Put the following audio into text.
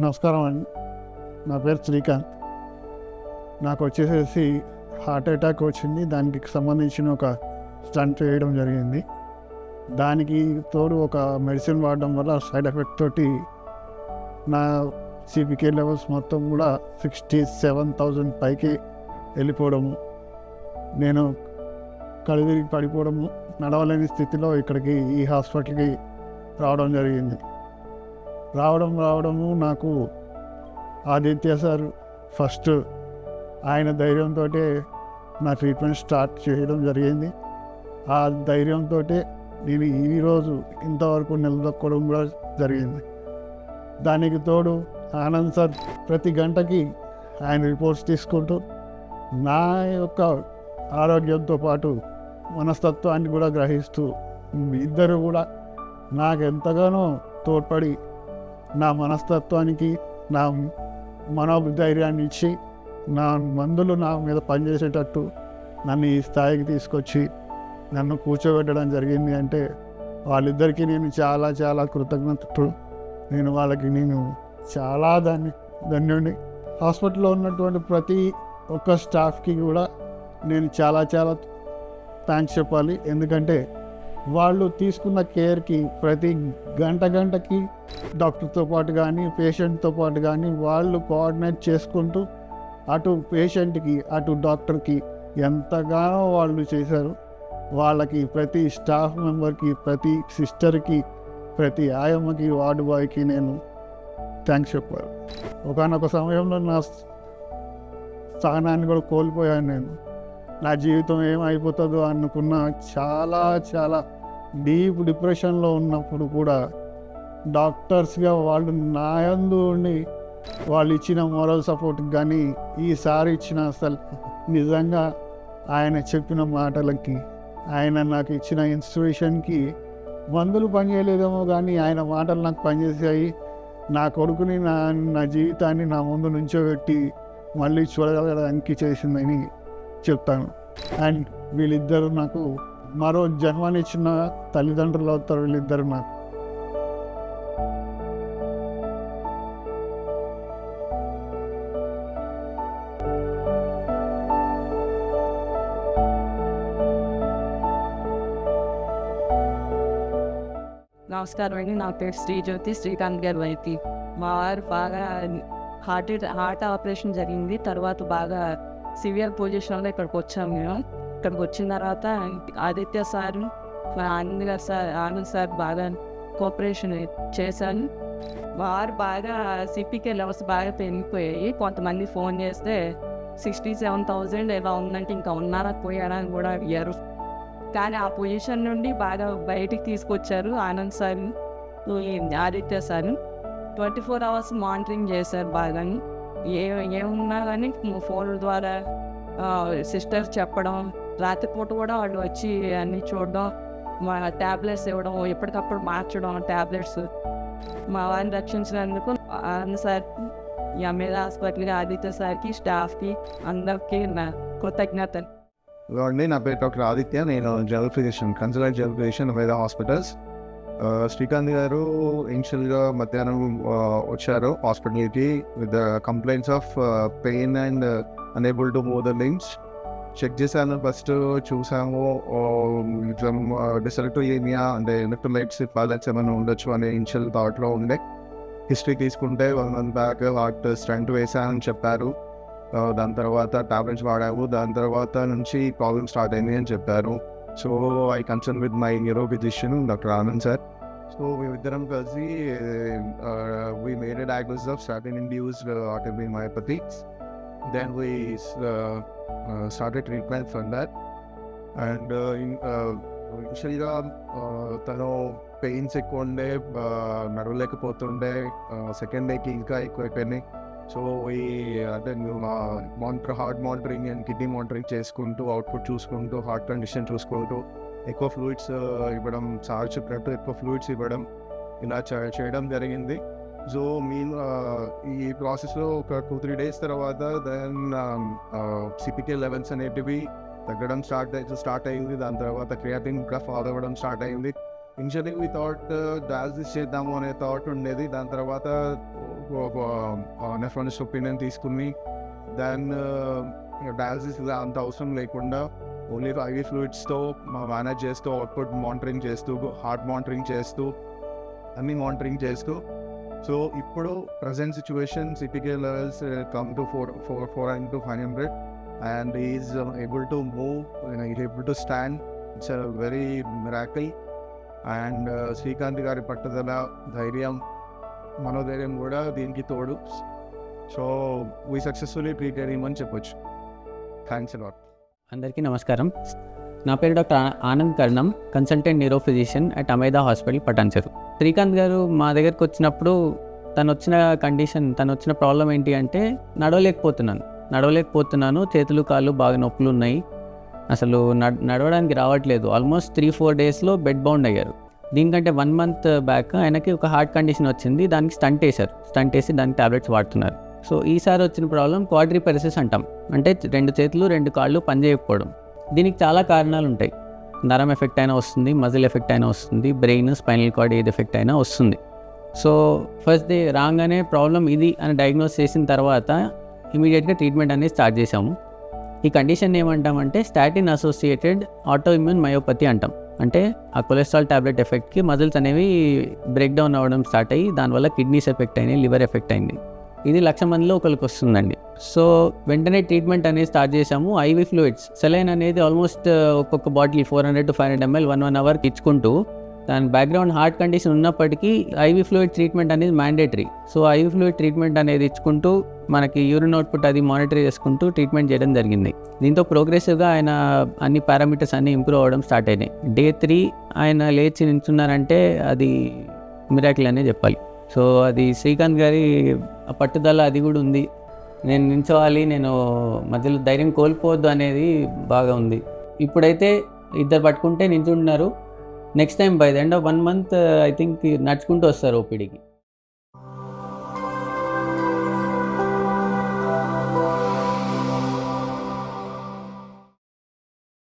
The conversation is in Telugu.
నమస్కారం అండి. నా పేరు శ్రీకాంత్. నాకు వచ్చేసేసి హార్ట్ అటాక్ వచ్చింది. దానికి సంబంధించిన ఒక స్టంట్ వేయడం జరిగింది. దానికి తోడు ఒక మెడిసిన్ వాడడం వల్ల సైడ్ ఎఫెక్ట్ తోటి నా సిపికే లెవెల్స్ మొత్తం కూడా 67,000 పైకి వెళ్ళిపోవడము, నేను కళ్ళు పడిపోవడము, నడవలేని స్థితిలో ఇక్కడికి ఈ హాస్పిటల్కి రావడం జరిగింది. రావడము నాకు ఆదిత్య సార్ ఫస్ట్ ఆయన ధైర్యంతో నా ట్రీట్మెంట్ స్టార్ట్ చేయడం జరిగింది. ఆ ధైర్యంతో నేను ఈరోజు ఇంతవరకు నిలదొక్కడం కూడా జరిగింది. దానికి తోడు ఆనంద్ సార్ ప్రతి గంటకి ఆయన రిపోర్ట్స్ తీసుకుంటూ నా యొక్క ఆరోగ్యంతో పాటు మనస్తత్వాన్ని కూడా గ్రహిస్తూ ఇద్దరు కూడా నాకు ఎంతగానో తోడ్పడి నా మనస్తత్వానికి నా మనోధైర్యాన్ని ఇచ్చి నా మందులు నా మీద పనిచేసేటట్టు నన్ను ఈ స్థాయికి తీసుకొచ్చి నన్ను కూర్చోబెట్టడం జరిగింది. అంటే వాళ్ళిద్దరికీ నేను చాలా చాలా కృతజ్ఞతలు. నేను చాలా ధన్యుడిని. హాస్పిటల్లో ఉన్నటువంటి ప్రతి ఒక్క స్టాఫ్కి కూడా నేను చాలా చాలా థ్యాంక్స్ చెప్పాలి. ఎందుకంటే వాళ్ళు తీసుకున్న కేర్కి ప్రతి గంటకి డాక్టర్తో పాటు కానీ పేషెంట్తో పాటు కానీ వాళ్ళు కోఆర్డినేట్ చేసుకుంటూ అటు పేషెంట్కి అటు డాక్టర్కి ఎంతగానో వాళ్ళు చేశారు. వాళ్ళకి ప్రతి స్టాఫ్ మెంబర్కి, ప్రతి సిస్టర్కి, ప్రతి ఆయమ్మకి, వార్డు బాయ్కి నేను థ్యాంక్స్ చెప్పాలి. ఒకానొక సమయంలో నా స్థానాన్ని కూడా కోల్పోయాను. నేను నా జీవితం ఏమైపోతుందో అనుకున్న చాలా చాలా డీప్ డిప్రెషన్లో ఉన్నప్పుడు కూడా డాక్టర్స్గా వాళ్ళు నా యందు ఉండి వాళ్ళు ఇచ్చిన మోరల్ సపోర్ట్కి కానీ ఈసారి ఇచ్చిన అసలు నిజంగా ఆయన చెప్పిన మాటలకి, ఆయన నాకు ఇచ్చిన ఇన్స్పిరేషన్కి మందులు పనిచేయలేదేమో కానీ ఆయన మాటలు నాకు పనిచేసాయి. నా కొడుకుని నా జీవితాన్ని నా ముందు నుంచోబెట్టి మళ్ళీ చూడగలడానికి చేసిందని చెప్తాను. అండ్ వీళ్ళిద్దరూ నాకు మరో జన్మనిచ్చిన తల్లిదండ్రులు అవుతారు వీళ్ళిద్దరు నాకు. నమస్కారం అండి. నా పేరు శ్రీకాంత్ గారి వైతి. మా వారు బాగా హార్ట్ ఆపరేషన్ జరిగింది. తర్వాత బాగా సివియర్ పొజిషన్లో ఇక్కడికి వచ్చాము మేము. ఇక్కడికి వచ్చిన తర్వాత ఆదిత్య సార్, ఆనంద్ సార్ బాగా కోఆపరేషన్ చేశాను. వారు బాగా సిపికే లెవెల్స్ బాగా పెరిగిపోయాయి. కొంతమంది ఫోన్ చేస్తే 67,000 ఎలా ఉందంటే ఇంకా ఉన్నారా పోయారా అని కూడా అడిగారు. కానీ ఆ పొజిషన్ నుండి బాగా బయటికి తీసుకొచ్చారు Anand sir, Aditya sir. 24 hours monitoring చేశారు బాగా. ఏమున్నా కానీ ఫోన్ ద్వారా సిస్టర్స్ చెప్పడం, రాత్రిపూట కూడా వాళ్ళు వచ్చి అన్నీ చూడడం, మా ట్యాబ్లెట్స్ ఇవ్వడం, ఎప్పటికప్పుడు మార్చడం ట్యాబ్లెట్స్. మా వారిని రక్షించినందుకు ఆనంద్ సార్, ఎంఏద హాస్పిటల్కి, ఆదిత్య సార్కి, స్టాఫ్కి అందరికీ నా కృతజ్ఞతలు. నా పేరు డాక్టర్ ఆదిత్య. నేను general physician, consultant general physician Veda hospitals. Srikanth గారు ఇనిషియల్గా మధ్యాహ్నం వచ్చారు హాస్పిటల్కి with the complaints of pain and unable to move the limbs. Check చేశాను, ఫస్ట్ చూసాము డిసెలెక్ట్రోలీమియా అంటే ఎలక్ట్రోలైట్స్ బ్యాలెన్స్ ఏమైనా ఉండొచ్చు అనే ఇనిషియల్ థాట్లో ఉండే. హిస్టరీ తీసుకుంటే 1 month బ్యాక్ హార్ట్ స్టంట్ వేసానని చెప్పారు. దాని తర్వాత టాబ్లెట్స్ వాడాము. దాని తర్వాత నుంచి ప్రాబ్లమ్ స్టార్ట్ అయింది అని చెప్పారు. So I concern with my neuro physician doctor Anand sir. So మేమిద్దరం కలిసి we made a diagnosis of statin induced autoimmune myopathy. Then we started treatment for that. And ఇనిషియల్గా తను పెయిన్స్ ఎక్కువ ఉండే, నడవలేకపోతుండే. సెకండ్ డేకి ఇంకా ఎక్కువైపోయినాయి. సో అంటే heart monitoring and kidney monitoring చేసుకుంటూ, అవుట్పుట్ చూసుకుంటూ, హార్ట్ కండిషన్ చూసుకుంటూ, ఎక్కువ ఫ్లూయిడ్స్ ఇవ్వడం, సార్ చెప్పినట్టు ఎక్కువ ఫ్లూయిడ్స్ ఇవ్వడం, ఇలా చేయడం జరిగింది. సో ఈ ప్రాసెస్లో ఒక 2-3 days తర్వాత దెన్ సిపికే లెవెల్స్ అనేటివి తగ్గడం స్టార్ట్ అయింది. దాని తర్వాత క్రియాటిన్ ఇంకా ఫాలో అవ్వడం స్టార్ట్ అయింది. ఇనిషియలీ వి థాట్ డయాలసిస్ చేద్దాము అనే థాట్ ఉండేది. దాని తర్వాత ఒక నెఫ్రాలజిస్ట్ ఒపీనియన్ తీసుకుని దాన్ని డయాలసిస్ అంత అవసరం లేకుండా ఓన్లీ ఐవీ ఫ్లూయిడ్స్తో మేనేజ్ చేస్తూ, అవుట్పుట్ మానిటరింగ్ చేస్తూ, హార్ట్ మానిటరింగ్ చేస్తూ, అన్ని మానిటరింగ్ చేస్తూ, సో ఇప్పుడు present situation CPK levels come to 400-500 and he is able to move, he is able to stand. It's a very miracle. And Srikanth గారి పట్టుదల, ధైర్యం, మనోధైర్యం కూడా దీనికి తోడు. So we successfully treated him అని చెప్పొచ్చు. Thanks a lot. అందరికీ నమస్కారం. నా పేరు doctor Anand Karnam, consultant neuro physician at Ameda hospital Patancheru. Srikanth గారు మా దగ్గరికి వచ్చినప్పుడు తను వచ్చిన ప్రాబ్లం ఏంటి అంటే నడవలేకపోతున్నాను, చేతులు కాళ్ళు బాగా నొప్పులు ఉన్నాయి, అసలు నడవడానికి రావట్లేదు. ఆల్మోస్ట్ 3-4 డేస్లో బెడ్ బౌండ్ అయ్యారు. దీనికంటే 1 month బ్యాక్ ఆయనకి ఒక హార్ట్ కండిషన్ వచ్చింది. దానికి స్టంట్ వేసి దానికి టాబ్లెట్స్ వాడుతున్నారు. సో ఈసారి వచ్చిన ప్రాబ్లం క్వాడ్రిపెరసిస్ అంటాం, అంటే 2 చేతులు 2 కాళ్ళు పనిచేయకపోవడం. దీనికి చాలా కారణాలు ఉంటాయి. నరం ఎఫెక్ట్ అయినా వస్తుంది, మజిల్ ఎఫెక్ట్ అయినా వస్తుంది, బ్రెయిన్, స్పైనల్ కార్డ్ ఏది ఎఫెక్ట్ అయినా వస్తుంది. సో ఫస్ట్ డే రాగానే ప్రాబ్లం ఇది అని డయాగ్నోస్ చేసిన తర్వాత ఇమీడియట్గా ట్రీట్మెంట్ అనేది స్టార్ట్ చేసాము. ఈ కండిషన్ ఏమంటామంటే statin associated auto immune myopathy అంటాం. అంటే ఆ కొలెస్ట్రాల్ టాబ్లెట్ ఎఫెక్ట్కి మజిల్స్ అనేవి బ్రేక్ డౌన్ అవ్వడం స్టార్ట్ అయ్యి దానివల్ల కిడ్నీస్ ఎఫెక్ట్ అయినాయి, లివర్ ఎఫెక్ట్ అయింది. ఇది 1,00,000 మందిలో ఒకరికి వస్తుందండి. సో వెంటనే ట్రీట్మెంట్ అనేది స్టార్ట్ చేసాము. ఐవీ ఫ్లూయిడ్స్, సెలైన్ అనేది ఆల్మోస్ట్ ఒక్కొక్క బాటిల్ 400-500 ml 1 hour ఇచ్చుకుంటూ, దాని బ్యాక్గ్రౌండ్ హార్ట్ కండిషన్ ఉన్నప్పటికీ ఐవీ ఫ్లూయిడ్ ట్రీట్మెంట్ అనేది mandatory. So ivy fluid treatment అనేది ఇచ్చుకుంటూ మనకి యూరిన్ అవుట్పుట్ అది మానిటర్ చేసుకుంటూ ట్రీట్మెంట్ చేయడం జరిగింది. దీంతో ప్రోగ్రెసివ్గా ఆయన అన్ని పారామీటర్స్ అన్నీ ఇంప్రూవ్ అవ్వడం స్టార్ట్ అయినాయి. Day 3 ఆయన లేచి నించున్నారంటే అది మిరాకిల్ అనే చెప్పాలి. సో అది శ్రీకాంత్ గారి పట్టుదల అది కూడా ఉంది. నేను నించోవాలి, నేను మధ్యలో ధైర్యం కోల్పోవద్దు అనేది బాగా ఉంది. ఇప్పుడైతే 2 పట్టుకుంటే నించుంటున్నారు. Next time by the end of 1 month I think నడుచుకుంటూ వస్తారు ఓపీడీకి.